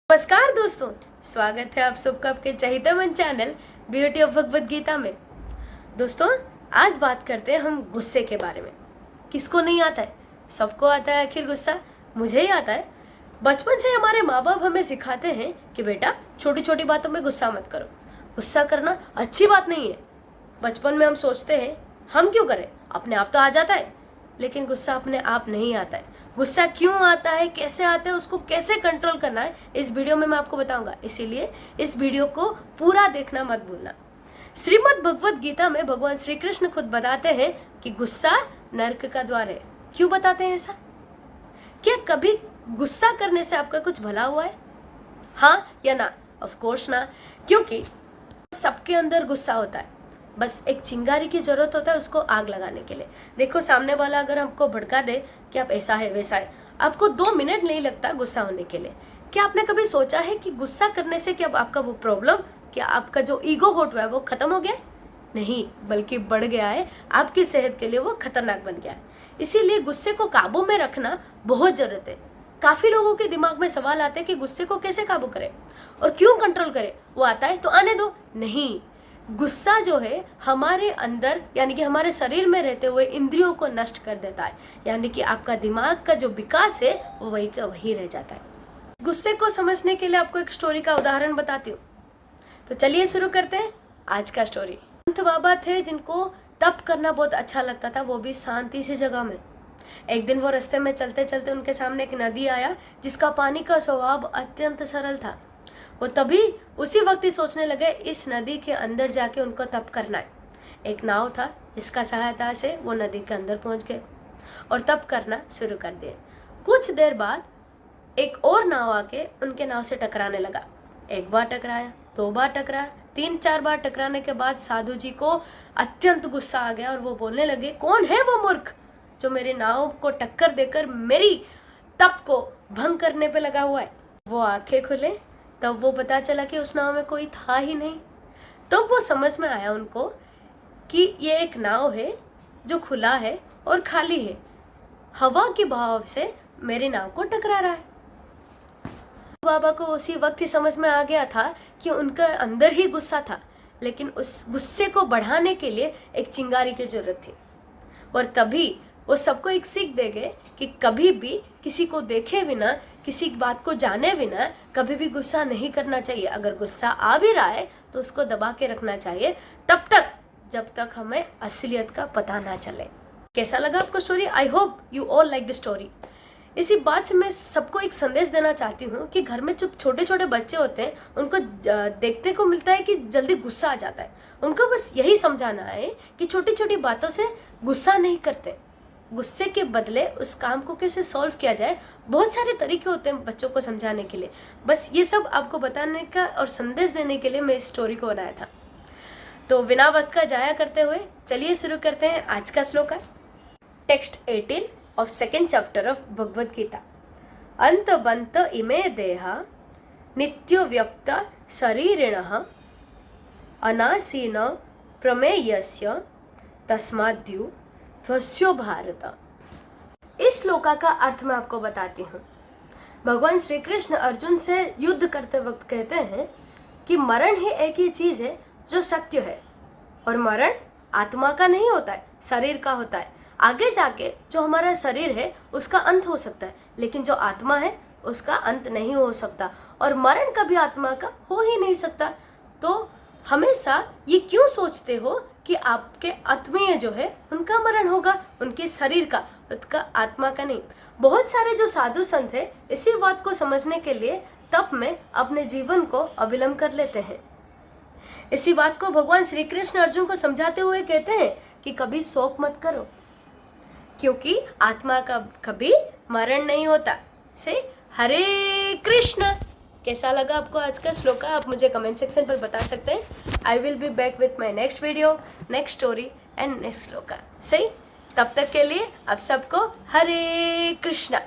नमस्कार दोस्तों, स्वागत है आप सबका आपके चहिता मन channel beauty of Bhagavad Gita में। दोस्तों, आज बात करते हैं हम गुस्से के बारे में। किसको नहीं आता है? सबको आता है आखिर गुस्सा। मुझे ही आता है। बचपन से हमारे माँ बाप हमें सिखाते हैं कि बेटा छोटी छोटी बातों में गुस्सा मत करो, गुस्सा करना अच्छी बात नहीं है। बचपन में हम सोचते हैं हम क्यों करें, अपने आप तो आ जाता है। लेकिन गुस्सा अपने आप नहीं आता है। गुस्सा क्यों आता है, कैसे आता है, उसको कैसे कंट्रोल करना है, इस वीडियो में मैं आपको बताऊंगा। इसीलिए इस वीडियो को पूरा देखना मत भूलना। श्रीमद् भगवत गीता में भगवान श्री कृष्ण खुद बताते हैं कि गुस्सा नरक का द्वार है। क्यों बताते हैं ऐसा? क्या कभी गुस्सा करने से आपका कुछ भला हुआ है? हाँ या ना? ऑफ कोर्स ना, क्योंकि सबके अंदर गुस्सा होता है। बस एक चिंगारी की जरूरत होता है उसको आग लगाने के लिए। देखो, सामने वाला अगर हमको भड़का दे कि आप ऐसा है वैसा है, आपको 2 मिनट नहीं लगता गुस्सा होने के लिए। क्या आपने कभी सोचा है कि गुस्सा करने से क्या आपका वो प्रॉब्लम, क्या आपका जो ईगो हर्ट हुआ है वो खत्म हो गया? नहीं, बल्कि बढ़ गया है। आपकी सेहत के लिए वो खतरनाक बन गया है। इसीलिए गुस्से को काबू में रखना बहुत जरूरत है। काफी लोगों के दिमाग में सवाल आते हैं कि गुस्से को कैसे काबू करें और क्यों कंट्रोल करें। वो आता है तो आने दो। नहीं, गुस्सा जो है हमारे अंदर यानी कि हमारे शरीर में रहते हुए इंद्रियों को नष्ट कर देता है। यानी कि आपका दिमाग का जो विकास है वो वही का वही रह जाता है। गुस्से को समझने के लिए आपको एक स्टोरी का उदाहरण बताती हूँ। तो चलिए शुरू करते हैं आज का स्टोरी। संत बाबा थे जिनको तप करना बहुत अच्छा लगता था, वो भी शांति सी जगह में। एक दिन वो रास्ते में चलते चलते उनके सामने एक नदी आया जिसका पानी का स्वभाव अत्यंत सरल था। वो तभी उसी वक्त ही सोचने लगे इस नदी के अंदर जाके उनको तप करना है। एक नाव था जिसका सहायता से वो नदी के अंदर पहुंच गए और तप करना शुरू कर दिए। कुछ देर बाद एक और नाव आके उनके नाव से टकराने लगा। 1 बार टकराया, 2 बार टकराया, 3-4 बार टकराने के बाद साधु जी को अत्यंत गुस्सा आ गया और वो बोलने लगे, कौन है वो मूर्ख जो मेरी नाव को टक्कर देकर मेरी तप को भंग करने पे लगा हुआ है? वो आंखें खुले तब वो पता चला कि उस नाव में कोई था ही नहीं। तो वो समझ में आया उनको कि ये एक नाव है जो खुला है और खाली है, हवा के बहाव से मेरी नाव को टकरा रहा है। बाबा को उसी वक्त ही समझ में आ गया था कि उनके अंदर ही गुस्सा था, लेकिन उस गुस्से को बढ़ाने के लिए एक चिंगारी की जरूरत थी। और तभी वो सबको एक सीख देंगे कि कभी भी किसी को देखे बिना, किसी बात को जाने बिना कभी भी गुस्सा नहीं करना चाहिए। अगर गुस्सा आ भी रहा है तो उसको दबा के रखना चाहिए तब तक जब तक हमें असलियत का पता ना चले। कैसा लगा आपको story? I hope you all like the story. इसी बात से मैं सबको एक संदेश देना चाहती हूँ कि घर में जो छोटे छोटे बच्चे होते हैं उनको देखने को मिलता है कि जल्दी गुस्सा आ जाता है। उनको बस यही समझाना है कि छोटी छोटी बातों से गुस्सा नहीं करते, गुस्से के बदले उस काम को कैसे सॉल्व किया जाए। बहुत सारे तरीके होते हैं बच्चों को समझाने के लिए। बस ये सब आपको बताने का और संदेश देने के लिए मैं इस स्टोरी को बनाया था। तो बिना वक्त का जाया करते हुए चलिए शुरू करते हैं आज का श्लोक। Text 18 of 2nd chapter of Bhagavad Gita. अंत बंत इमे देहा नित्यो व्यक्त शरीरिणः अनासीन प्रमेयस्य तस्माद्यु ध्वस्यो भारत। इस श्लोका का अर्थ मैं आपको बताती हूँ। भगवान श्री कृष्ण अर्जुन से युद्ध करते वक्त कहते हैं कि मरण ही एक ही चीज है जो सत्य है, और मरण आत्मा का नहीं होता है, शरीर का होता है। आगे जाके जो हमारा शरीर है उसका अंत हो सकता है, लेकिन जो आत्मा है उसका अंत नहीं हो सकता, और मरण कभी आत्मा का हो ही नहीं सकता। तो हमेशा ये क्यों सोचते हो कि आपके आत्मीय जो है उनका मरण होगा, उनके शरीर का, उनका आत्मा का नहीं। बहुत सारे जो साधु संत है इसी बात को समझने के लिए तप में अपने जीवन को अविलंब कर लेते हैं। इसी बात को भगवान श्री कृष्ण अर्जुन को समझाते हुए कहते हैं कि कभी शोक मत करो, क्योंकि आत्मा का कभी मरण नहीं होता। से हरे कृष्ण। कैसा लगा आपको आज का श्लोक? आप मुझे कमेंट सेक्शन पर बता सकते हैं। I will be back with my next video, next story and next श्लोक। सही, तब तक के लिए आप सबको हरे कृष्णा।